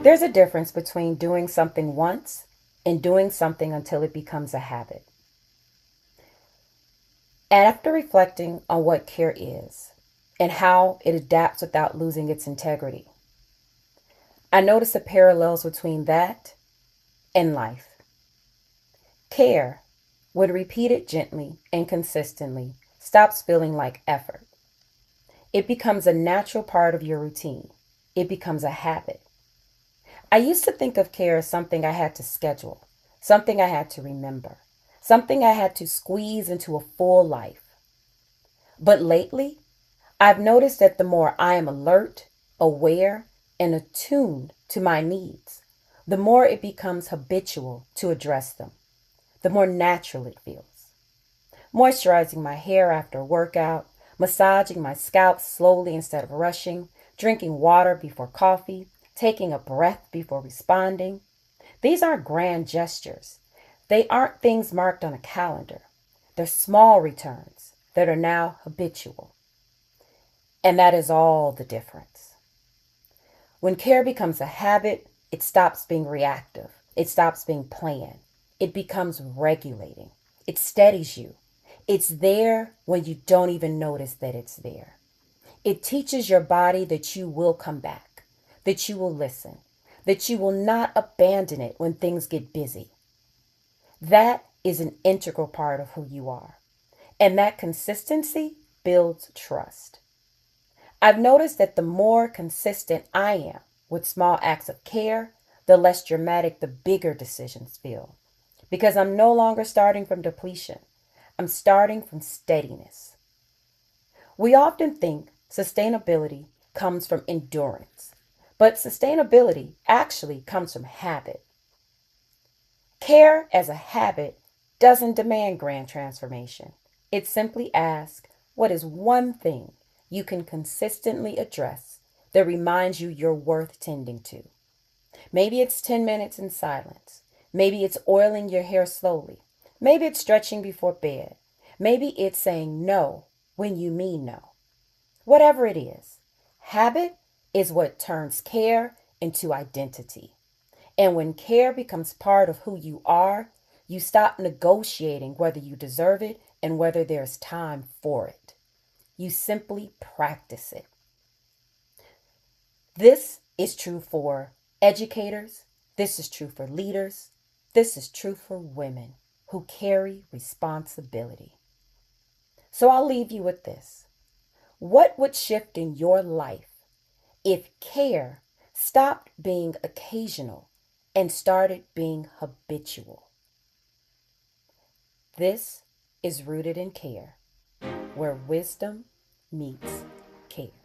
There's a difference between doing something once and doing something until it becomes a habit. After reflecting on what care is and how it adapts without losing its integrity, I notice the parallels between that and life. Care, when repeated gently and consistently, stops feeling like effort. It becomes a natural part of your routine. It becomes a habit. I used to think of care as something I had to schedule, something I had to remember, something I had to squeeze into a full life. But lately, I've noticed that the more I am alert, aware, and attuned to my needs, the more it becomes habitual to address them, the more natural it feels. Moisturizing my hair after a workout, massaging my scalp slowly instead of rushing, drinking water before coffee, taking a breath before responding. These aren't grand gestures. They aren't things marked on a calendar. They're small returns that are now habitual. And that is all the difference. When care becomes a habit, it stops being reactive. It stops being planned. It becomes regulating. It steadies you. It's there when you don't even notice that it's there. It teaches your body that you will come back, that you will listen, that you will not abandon it when things get busy. That is an integral part of who you are. And that consistency builds trust. I've noticed that the more consistent I am with small acts of care, the less dramatic the bigger decisions feel. Because I'm no longer starting from depletion, I'm starting from steadiness. We often think sustainability comes from endurance, but sustainability actually comes from habit. Care as a habit doesn't demand grand transformation. It simply asks, what is one thing you can consistently address that reminds you you're worth tending to? Maybe it's 10 minutes in silence. Maybe it's oiling your hair slowly. Maybe it's stretching before bed. Maybe it's saying no when you mean no. Whatever it is, habit is what turns care into identity. And when care becomes part of who you are, you stop negotiating whether you deserve it and whether there's time for it. You simply practice it. This is true for educators. This is true for leaders. This is true for women who carry responsibility. So I'll leave you with this. What would shift in your life if care stopped being occasional and started being habitual? This is Rooted in Care, where wisdom meets care.